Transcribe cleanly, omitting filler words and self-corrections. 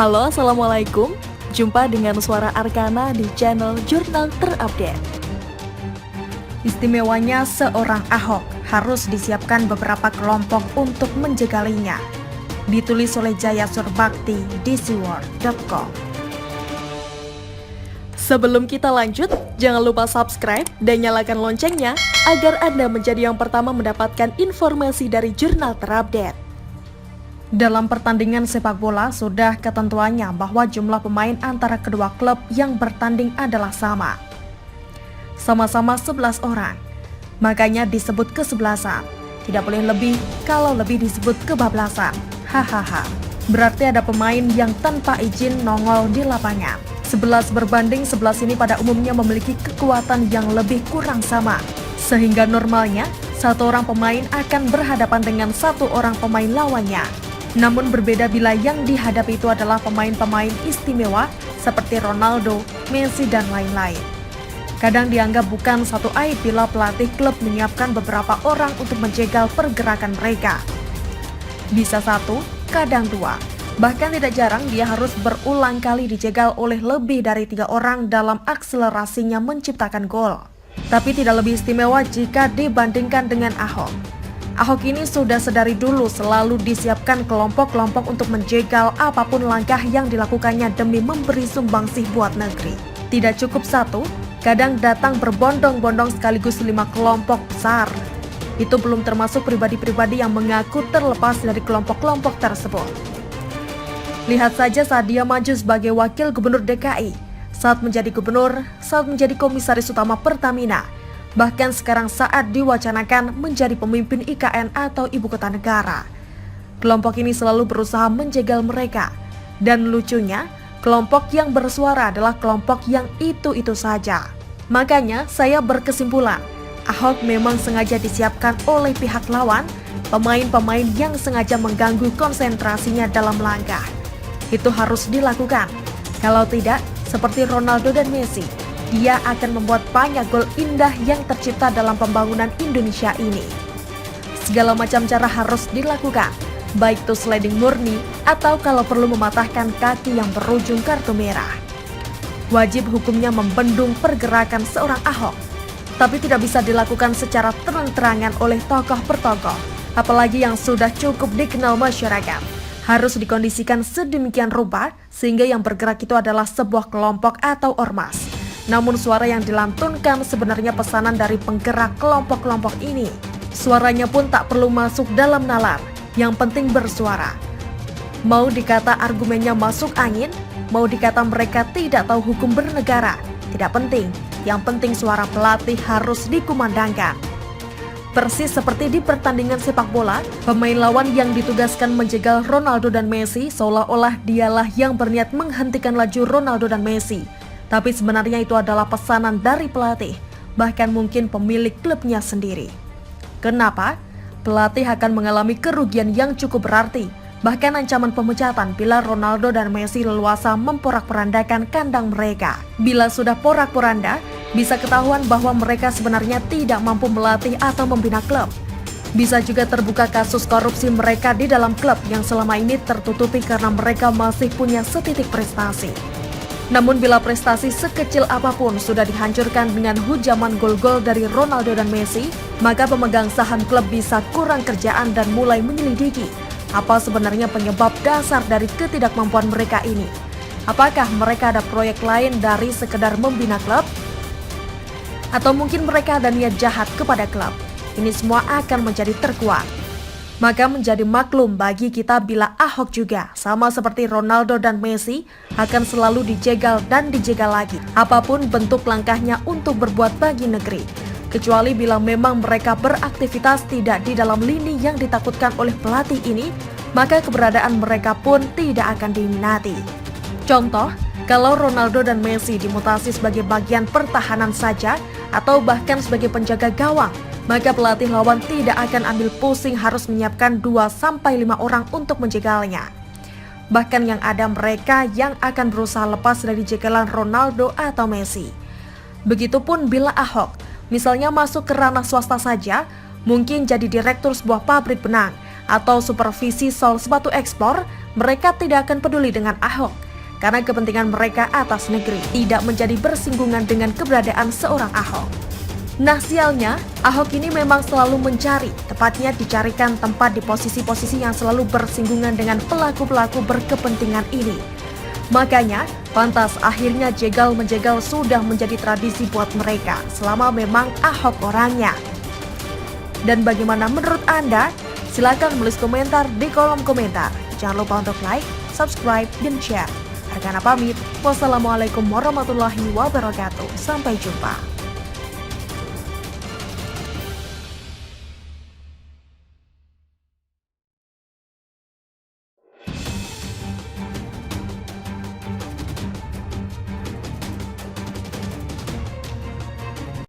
Halo, Assalamualaikum. Jumpa dengan Suara Arkana di channel Jurnal Terupdate. Istimewanya seorang Ahok, harus disiapkan beberapa kelompok untuk menjegalinya. Ditulis oleh Jaya Surbakti di siworld.com. Sebelum kita lanjut, jangan lupa subscribe dan nyalakan loncengnya agar Anda menjadi yang pertama mendapatkan informasi dari Jurnal Terupdate. Dalam pertandingan sepak bola, sudah ketentuannya bahwa jumlah pemain antara kedua klub yang bertanding adalah sama. Sama-sama 11 orang. Makanya disebut kesebelasan. Tidak boleh lebih, kalau lebih disebut kebablasan. Hahaha. Berarti ada pemain yang tanpa izin nongol di lapangan. 11 berbanding 11 ini pada umumnya memiliki kekuatan yang lebih kurang sama. Sehingga normalnya, satu orang pemain akan berhadapan dengan satu orang pemain lawannya. Namun berbeda bila yang dihadapi itu adalah pemain-pemain istimewa seperti Ronaldo, Messi, dan lain-lain. Kadang dianggap bukan satu aib bila pelatih klub menyiapkan beberapa orang untuk menjegal pergerakan mereka. Bisa satu, kadang dua. Bahkan tidak jarang dia harus berulang kali dijegal oleh lebih dari 3 orang dalam akselerasinya menciptakan gol. Tapi tidak lebih istimewa jika dibandingkan dengan Ahok. Ahok ini sudah sedari dulu selalu disiapkan kelompok-kelompok untuk menjegal apapun langkah yang dilakukannya demi memberi sumbangsih buat negeri. Tidak cukup satu, kadang datang berbondong-bondong sekaligus 5 kelompok besar. Itu belum termasuk pribadi-pribadi yang mengaku terlepas dari kelompok-kelompok tersebut. Lihat saja saat dia maju sebagai wakil gubernur DKI, saat menjadi gubernur, saat menjadi komisaris utama Pertamina, bahkan sekarang saat diwacanakan menjadi pemimpin IKN atau Ibu Kota Negara. Kelompok ini selalu berusaha menjegal mereka. Dan lucunya, kelompok yang bersuara adalah kelompok yang itu-itu saja. Makanya saya berkesimpulan, Ahok memang sengaja disiapkan oleh pihak lawan, pemain-pemain yang sengaja mengganggu konsentrasinya dalam langkah. Itu harus dilakukan. Kalau tidak, seperti Ronaldo dan Messi, dia akan membuat banyak gol indah yang tercipta dalam pembangunan Indonesia ini. Segala macam cara harus dilakukan, baik itu sliding murni atau kalau perlu mematahkan kaki yang berujung kartu merah. Wajib hukumnya membendung pergerakan seorang Ahok, tapi tidak bisa dilakukan secara terang-terangan oleh tokoh per tokoh, apalagi yang sudah cukup dikenal masyarakat. Harus dikondisikan sedemikian rupa sehingga yang bergerak itu adalah sebuah kelompok atau ormas. Namun suara yang dilantunkan sebenarnya pesanan dari penggerak kelompok-kelompok ini. Suaranya pun tak perlu masuk dalam nalar, yang penting bersuara. Mau dikata argumennya masuk angin, mau dikata mereka tidak tahu hukum bernegara, tidak penting. Yang penting suara pelatih harus dikumandangkan. Persis seperti di pertandingan sepak bola, pemain lawan yang ditugaskan menjegal Ronaldo dan Messi seolah-olah dialah yang berniat menghentikan laju Ronaldo dan Messi. Tapi sebenarnya itu adalah pesanan dari pelatih, bahkan mungkin pemilik klubnya sendiri. Kenapa? Pelatih akan mengalami kerugian yang cukup berarti, bahkan ancaman pemecatan bila Ronaldo dan Messi leluasa memporak-porandakan kandang mereka. Bila sudah porak-poranda, bisa ketahuan bahwa mereka sebenarnya tidak mampu melatih atau membina klub. Bisa juga terbuka kasus korupsi mereka di dalam klub yang selama ini tertutupi karena mereka masih punya setitik prestasi. Namun bila prestasi sekecil apapun sudah dihancurkan dengan hujaman gol-gol dari Ronaldo dan Messi, maka pemegang saham klub bisa kurang kerjaan dan mulai menyelidiki apa sebenarnya penyebab dasar dari ketidakmampuan mereka ini. Apakah mereka ada proyek lain dari sekedar membina klub? Atau mungkin mereka ada niat jahat kepada klub? Ini semua akan menjadi terkuak. Maka menjadi maklum bagi kita bila Ahok juga, sama seperti Ronaldo dan Messi, akan selalu dijegal dan dijegal lagi, apapun bentuk langkahnya untuk berbuat bagi negeri. Kecuali bila memang mereka beraktivitas tidak di dalam lini yang ditakutkan oleh pelatih ini, maka keberadaan mereka pun tidak akan diminati. Contoh, kalau Ronaldo dan Messi dimutasi sebagai bagian pertahanan saja, atau bahkan sebagai penjaga gawang, maka pelatih lawan tidak akan ambil pusing harus menyiapkan 2-5 orang untuk menjegalnya. Bahkan yang ada mereka yang akan berusaha lepas dari jegalan Ronaldo atau Messi. Begitupun bila Ahok, misalnya masuk ke ranah swasta saja, mungkin jadi direktur sebuah pabrik benang, atau supervisi Sol Sepatu Ekspor, mereka tidak akan peduli dengan Ahok. Karena kepentingan mereka atas negeri tidak menjadi bersinggungan dengan keberadaan seorang Ahok. Nah sialnya, Ahok ini memang selalu mencari, tepatnya dicarikan tempat di posisi-posisi yang selalu bersinggungan dengan pelaku-pelaku berkepentingan ini. Makanya, pantas akhirnya jegal-menjegal sudah menjadi tradisi buat mereka selama memang Ahok orangnya. Dan bagaimana menurut Anda? Silakan tulis komentar di kolom komentar. Jangan lupa untuk like, subscribe, dan share. Hargana pamit. Wassalamualaikum warahmatullahi wabarakatuh. Sampai jumpa.